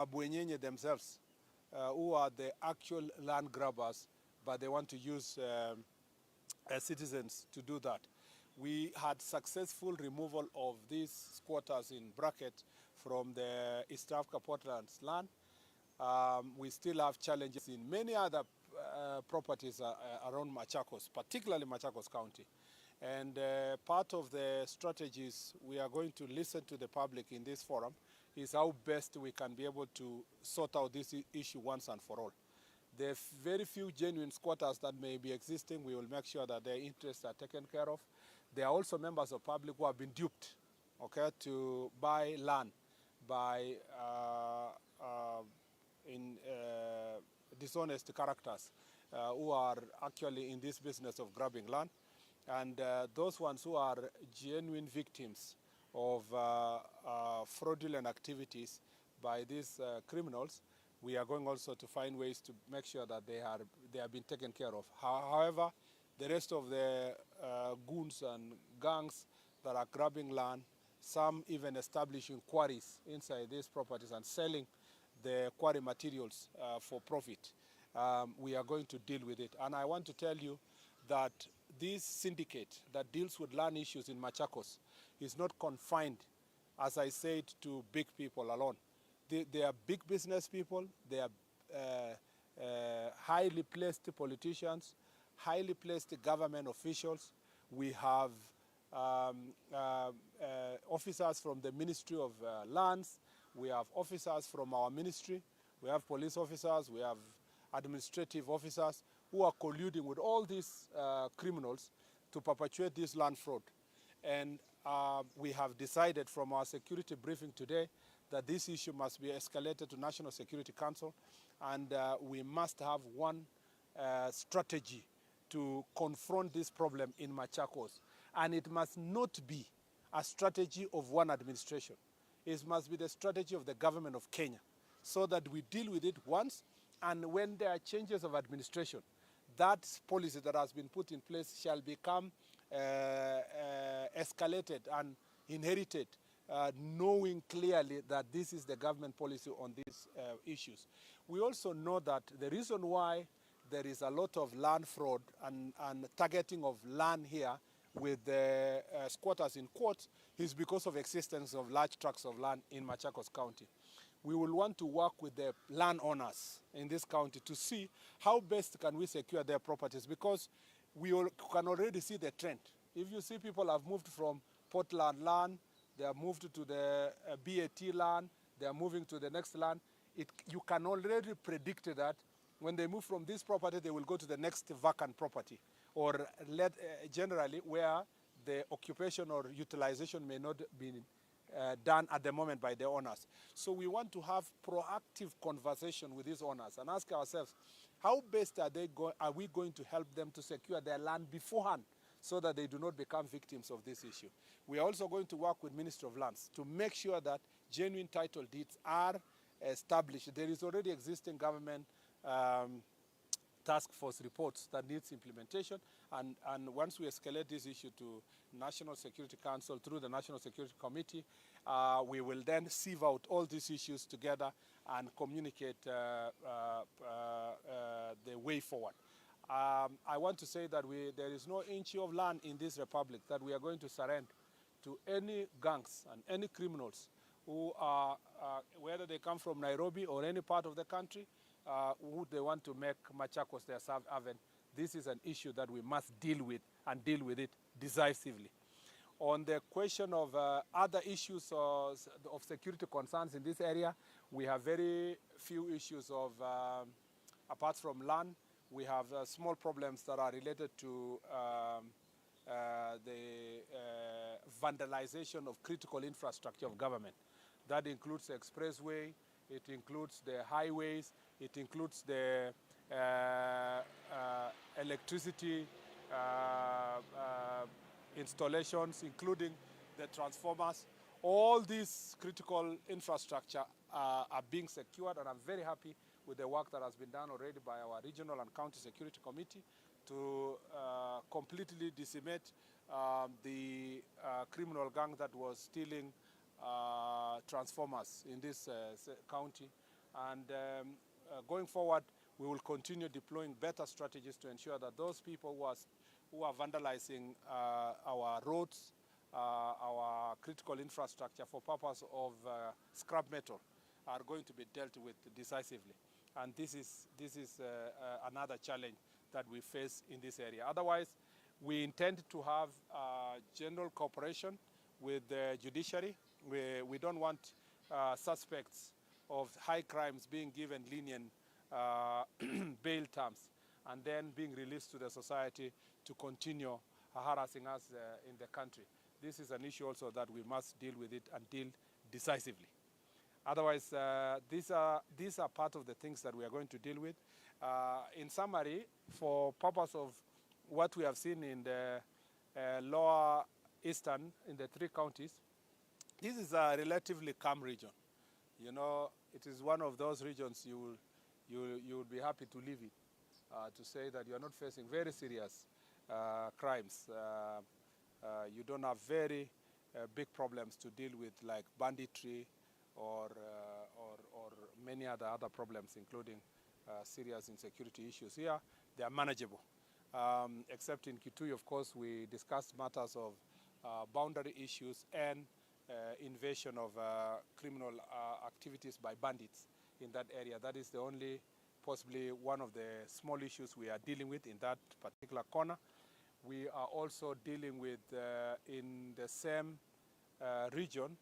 Bwenyenye themselves, who are the actual land grabbers, but they want to use citizens to do that. We had successful removal of these squatters in bracket from the East Africa Portland's land. We still have challenges in many other properties around Machakos, particularly Machakos County. And part of the strategies we are going to listen to the public in this forum is how best we can be able to sort out this issue once and for all. The very few genuine squatters that may be existing, we will make sure that their interests are taken care of. There are also members of public who have been duped, okay, to buy land by dishonest characters who are actually in this business of grabbing land. And those ones who are genuine victims of fraudulent activities by these criminals, we are going also to find ways to make sure that they have been taken care of. However, the rest of the goons and gangs that are grabbing land, some even establishing quarries inside these properties and selling the quarry materials for profit, we are going to deal with it. And I want to tell you that this syndicate that deals with land issues in Machakos is not confined, as I said, to big people alone. They are big business people, they are highly placed politicians, highly placed government officials. We have officers from the Ministry of Lands, we have officers from our ministry, we have police officers, we have administrative officers who are colluding with all these criminals to perpetuate this land fraud. And we have decided from our security briefing today that this issue must be escalated to National Security Council, and we must have one strategy to confront this problem in Machakos. And it must not be a strategy of one administration. It must be the strategy of the government of Kenya, so that we deal with it once, and when there are changes of administration, that policy that has been put in place shall become escalated and inherited, knowing clearly that this is the government policy on these issues. We also know that the reason why there is a lot of land fraud and targeting of land here with the squatters in quotes is because of existence of large tracts of land in Machakos County. We will want to work with the landowners in this county to see how best can we secure their properties, because we can already see the trend. If you see people have moved from Portland land, they have moved to the BAT land, they are moving to the next land, you can already predict that when they move from this property, they will go to the next vacant property, or generally where the occupation or utilization may not be done at the moment by the owners. So we want to have proactive conversation with these owners and ask ourselves, how best are we going to help them to secure their land beforehand, so that they do not become victims of this issue. We are also going to work with Ministry of Lands to make sure that genuine title deeds are established. There is already existing government task force reports that needs implementation, and once we escalate this issue to National Security Council through the National Security Committee, we will then sieve out all these issues together and communicate the way forward. I want to say that there is no inch of land in this republic that we are going to surrender to any gangs and any criminals who are, whether they come from Nairobi or any part of the country, who they want to make Machakos their safe haven. This is an issue that we must deal with, and deal with it decisively. On the question of other issues of security concerns in this area, we have very few issues of, apart from land, we have small problems that are related to the vandalization of critical infrastructure of government. That includes the expressway, it includes the highways, it includes the electricity installations, including the transformers. All these critical infrastructure are being secured, and I'm very happy with the work that has been done already by our Regional and County Security Committee to completely decimate the criminal gang that was stealing transformers in this county. And going forward, we will continue deploying better strategies to ensure that those people who are vandalizing our roads, our critical infrastructure for purpose of scrap metal are going to be dealt with decisively. And this is another challenge that we face in this area. Otherwise, we intend to have general cooperation with the judiciary. We don't want suspects of high crimes being given lenient bail terms and then being released to the society to continue harassing us in the country. This is an issue also that we must deal with it and deal decisively. Otherwise, these are part of the things that we are going to deal with. In summary, for purpose of what we have seen in the lower eastern, in the 3 counties, this is a relatively calm region. You know, it is one of those regions you will be happy to live in, to say that you are not facing very serious crimes. You don't have very big problems to deal with, like banditry or many other problems, including serious insecurity issues. Here, they are manageable. Except in Kitui, of course, we discussed matters of boundary issues and invasion of criminal activities by bandits in that area. That is the only, possibly one of the small issues we are dealing with in that particular corner. We are also dealing with, in the same region,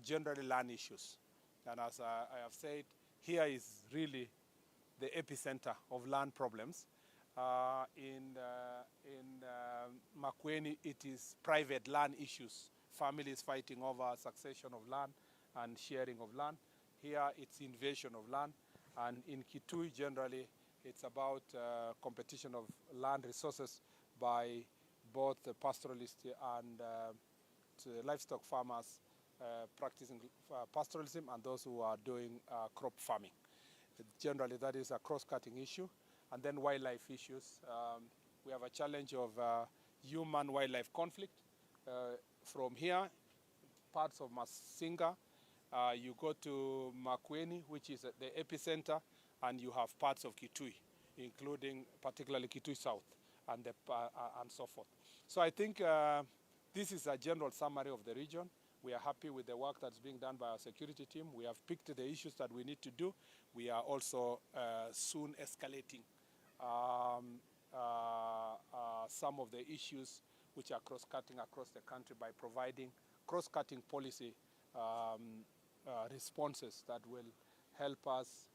generally land issues. And as I have said, here is really the epicenter of land problems. In Makueni, it is private land issues, families fighting over succession of land and sharing of land. Here, it's invasion of land. And in Kitui, generally, it's about competition of land resources by both the pastoralists and livestock farmers practicing pastoralism and those who are doing crop farming. Generally, that is a cross-cutting issue. And then wildlife issues. We have a challenge of human-wildlife conflict. From here, parts of Masinga, you go to Makueni, which is the epicenter, and you have parts of Kitui, including particularly Kitui South and so forth. So I think this is a general summary of the region. We are happy with the work that's being done by our security team. We have picked the issues that we need to do. We are also soon escalating some of the issues which are cross-cutting across the country by providing cross-cutting policy responses that will help us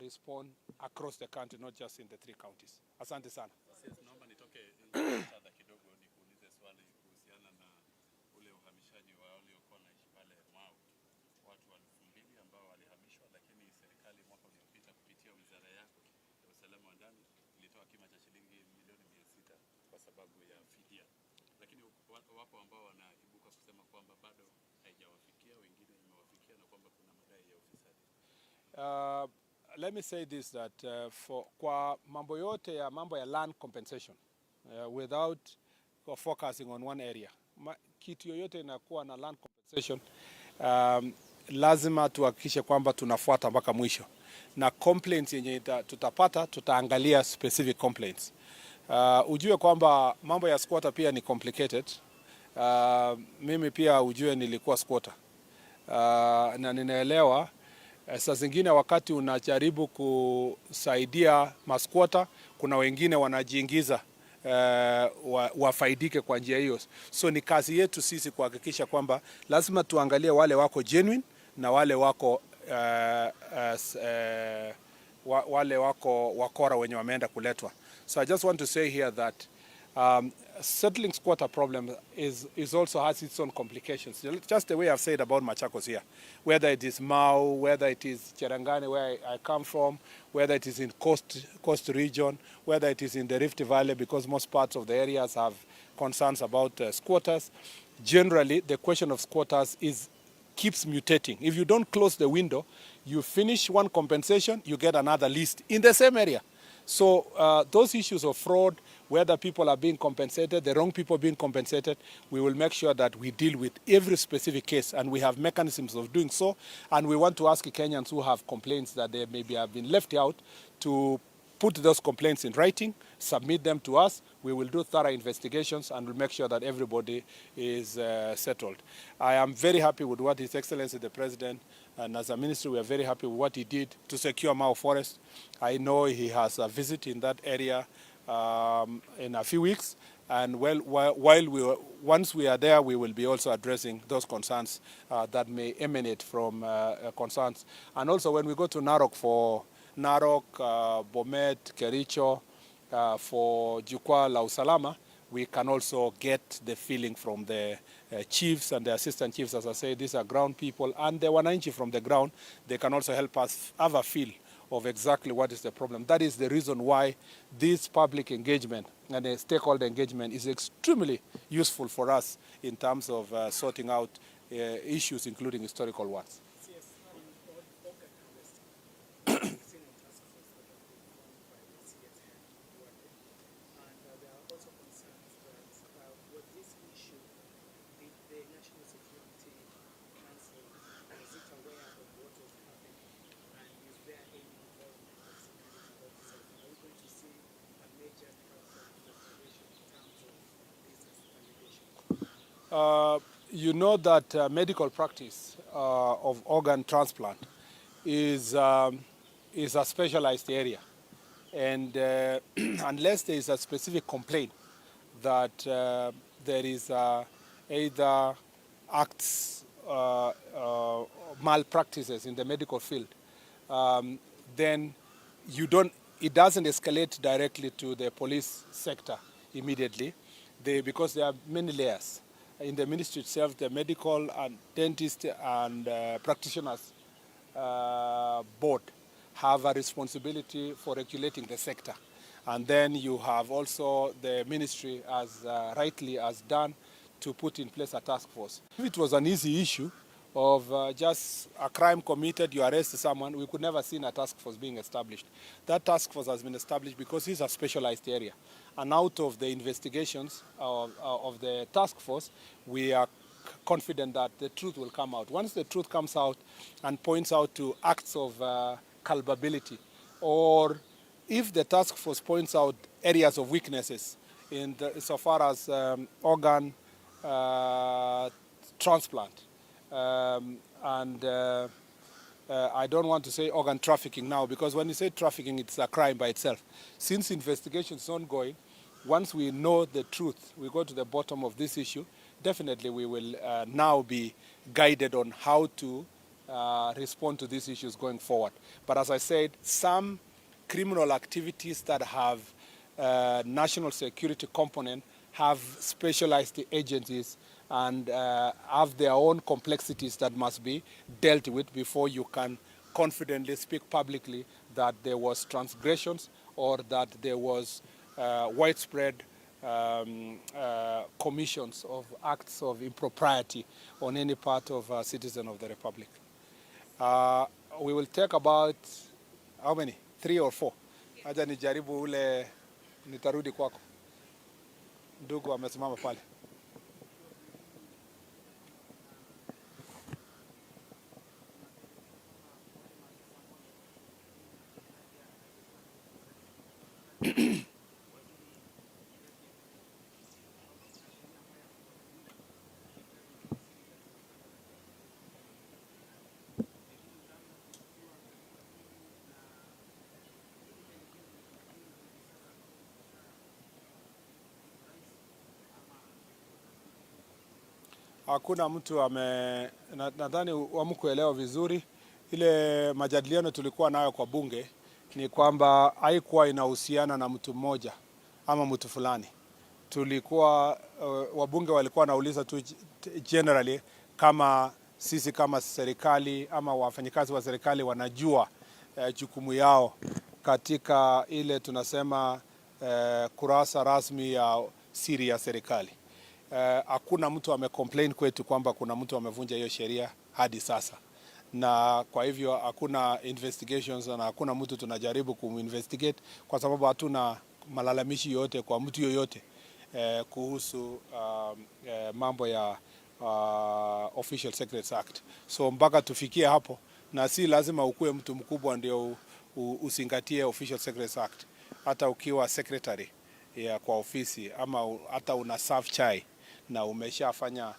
respond across the country, not just in the 3 counties. Asante sana. Naomba nitoke mtada kidogo nikuulize swali kuhusiana na ule uhamishaji wa waliokuwa naishi pale Mwao. Watu 2,000 ambao walihamishwa, lakini serikali mwaka uliopita kupitia wizara yako ya usalama wa ndani ilitoa kima cha shilingi milioni 600 kwa sababu ya fidia. Lakini wapo ambao wanaibuka kusema kwamba bado haijawafikia, wengine imewafikia na kwamba kuna madai ya ufisadi. Let me say this, that kwa mambo yote ya mambo ya land compensation, without focusing on one area, kitu yoyote inakuwa na land compensation, lazima tuhakikishe kwamba tunafuata mpaka mwisho. Na complaints yenye tutapata, tutaangalia specific complaints. Ujue kwamba mambo ya squatter pia ni complicated. Mimi pia ujue nilikuwa squatter. Na ninaelewa saa zingine wakati unajaribu kusaidia masquatter, kuna wengine wanajiingiza wafaidike kwa njia hiyo. So ni kazi yetu sisi kuhakikisha kwamba lazima tuangalie wale wako genuine na wale wako wakora wenye wameenda kuletwa. So I just want to say here that settling squatter problem is also has its own complications. Just the way I've said about Machakos here, whether it is Mau, whether it is Cherangani, where I come from, whether it is in coast region, whether it is in the Rift Valley, because most parts of the areas have concerns about squatters. Generally, the question of squatters keeps mutating. If you don't close the window, you finish one compensation, you get another list in the same area. So those issues of fraud, whether people are being compensated, the wrong people being compensated, we will make sure that we deal with every specific case, and we have mechanisms of doing so. And we want to ask Kenyans who have complaints that they maybe have been left out to put those complaints in writing, submit them to us. We will do thorough investigations and we'll make sure that everybody is settled. I am very happy with what His Excellency the President, and as a ministry we are very happy with what he did to secure Mau Forest. I know he has a visit in that area in a few weeks, and once we are there, we will be also addressing those concerns that may emanate from concerns. And also when we go to Narok for Bomet, Kericho, for Jukwaa la Usalama, we can also get the feeling from the chiefs and the assistant chiefs. As I say, these are ground people, and the wananchi from the ground, they can also help us have a feel of exactly what is the problem. That is the reason why this public engagement and the stakeholder engagement is extremely useful for us in terms of sorting out issues, including historical ones. You know that medical practice of organ transplant is a specialized area, and unless there is a specific complaint that there is either acts malpractices in the medical field, then it doesn't escalate directly to the police sector immediately, because there are many layers. In the ministry itself, the medical and dentist and practitioners board have a responsibility for regulating the sector. And then you have also the ministry, as rightly as done, to put in place a task force. If it was an easy issue of just a crime committed, you arrest someone, we could never see a task force being established. That task force has been established because it's a specialized area. And out of the investigations of the task force, we are confident that the truth will come out. Once the truth comes out and points out to acts of culpability, or if the task force points out areas of weaknesses so far as organ transplant, I don't want to say organ trafficking now, because when you say trafficking, it's a crime by itself. Since investigation is ongoing, once we know the truth, we go to the bottom of this issue, definitely we will now be guided on how to respond to these issues going forward. But as I said, some criminal activities that have national security component have specialized agencies and have their own complexities that must be dealt with before you can confidently speak publicly that there was transgressions or that there was widespread commissions of acts of impropriety on any part of a citizen of the Republic. We will take about, how many? 3 or 4. Aja nijaribu ule, nitarudi kwako. Ndugu amesimama pale. Hakuna mtu nadhani hamkuelewa vizuri. Ile majadiliano tulikuwa nayo kwa bunge ni kwamba haikuwa inahusiana na mtu mmoja ama mtu fulani. Tulikuwa wabunge walikuwa wanauliza tu generally kama sisi kama serikali ama wafanyikazi wa serikali wanajua jukumu yao katika ile tunasema kurasa rasmi ya siri ya serikali. Hakuna mtu amecomplain kwetu kwamba kuna mtu amevunja hiyo sheria hadi sasa, na kwa hivyo hakuna investigations na hakuna mtu tunajaribu kuminvestigate kwa sababu hatuna malalamishi yote kwa mtu yoyote kuhusu mambo ya Official Secrets Act. So mpaka tufikie hapo, na si lazima ukuwe mtu mkubwa ndio usingatie Official Secrets Act. Hata ukiwa secretary ya kwa ofisi ama hata una serve chai na umeshafanya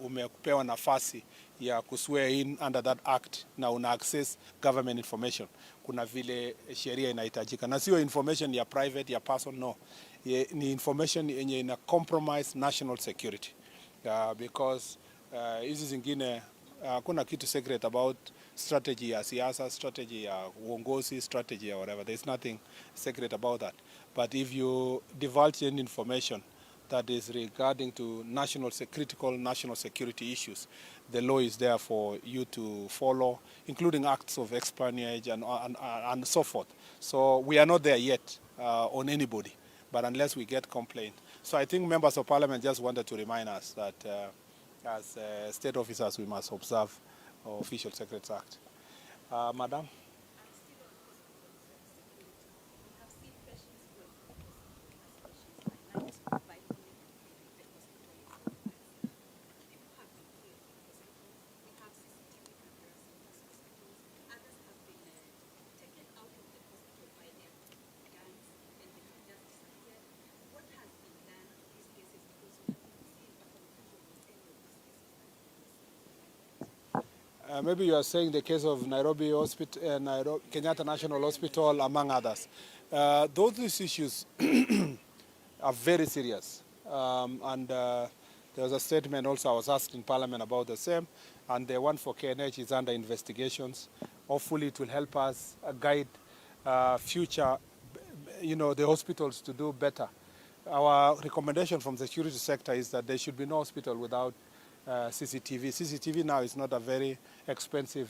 umepewa nafasi ya kuswear in under that act na una access government information, kuna vile sheria inahitajika, na sio information ya private ya person, no, ni information yenye ina compromise national security because hizi zingine kuna kitu secret about strategy ya siasa, strategy ya uongozi, strategy ya whatever. There's nothing secret about that. But if you divulge any information that is regarding to critical national security issues, the law is there for you to follow, including acts of espionage and so forth. So we are not there yet on anybody, but unless we get complaint. So I think members of parliament just wanted to remind us that as state officers we must observe Official Secrets Act. Madam? Maybe you are saying the case of Nairobi Hospital, Kenyatta National Hospital, among others. Those issues are very serious. And there was a statement also I was asked in Parliament about the same. And the one for KNH is under investigations. Hopefully it will help us guide future, the hospitals to do better. Our recommendation from the security sector is that there should be no hospital without CCTV. CCTV now is not a very expensive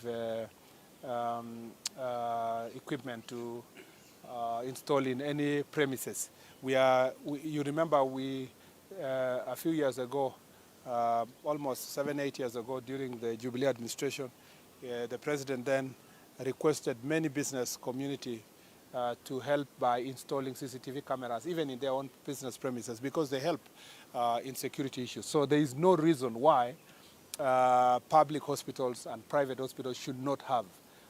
equipment to install in any premises. You remember a few years ago, almost 7-8 years ago, during the Jubilee administration, the president then requested many business community to help by installing CCTV cameras, even in their own business premises, because they help in security issues. So there is no reason why public hospitals and private hospitals should not have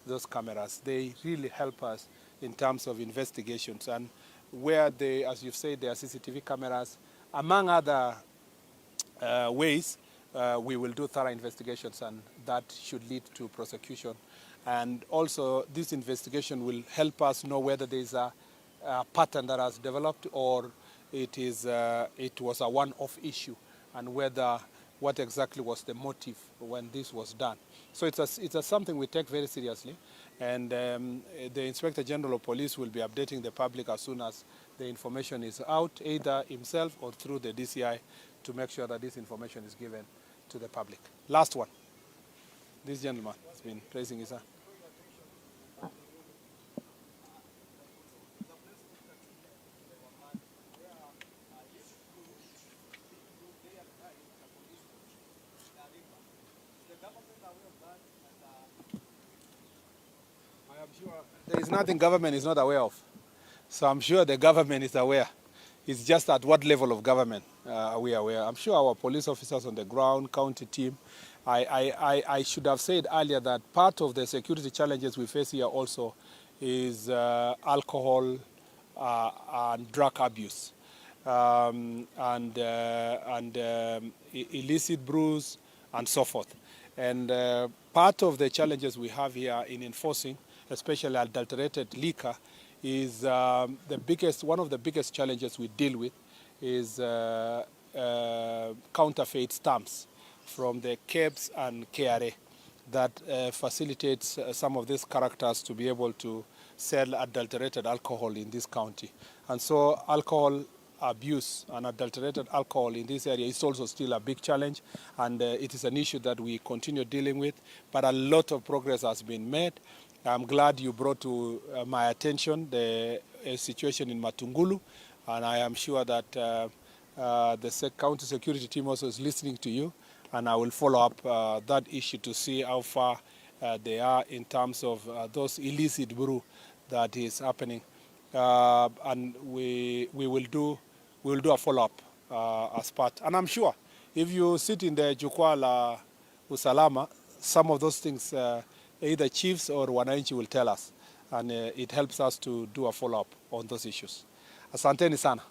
those cameras. They really help us in terms of investigations. And where they, as you've said, there are CCTV cameras, among other ways, we will do thorough investigations, and that should lead to prosecution. And also, this investigation will help us know whether there is a pattern that has developed, or it was a one-off issue, and what exactly was the motive when this was done. So it's something we take very seriously, and the Inspector General of Police will be updating the public as soon as the information is out, either himself or through the DCI, to make sure that this information is given to the public. Last one. This gentleman has been raising his hand. I am sure there is nothing government is not aware of. So I'm sure the government is aware. It's just at what level of government are we aware. I'm sure our police officers on the ground, county team. I should have said earlier that part of the security challenges we face here also is alcohol and drug abuse, and illicit brews and so forth. And part of the challenges we have here in enforcing, especially adulterated liquor, is one of the biggest challenges we deal with is counterfeit stamps from the KEBS and KRA that facilitates some of these characters to be able to sell adulterated alcohol in this county. And so alcohol abuse and adulterated alcohol in this area is also still a big challenge, and it is an issue that we continue dealing with, but a lot of progress has been made. I'm glad you brought to my attention the situation in Matungulu, and I am sure that the county security team also is listening to you, and I will follow up that issue to see how far they are in terms of those illicit brew that is happening and we will do a follow-up as part. And I'm sure if you sit in the jukwaa la usalama, some of those things either chiefs or wananchi will tell us, and it helps us to do a follow-up on those issues. Asanteni sana.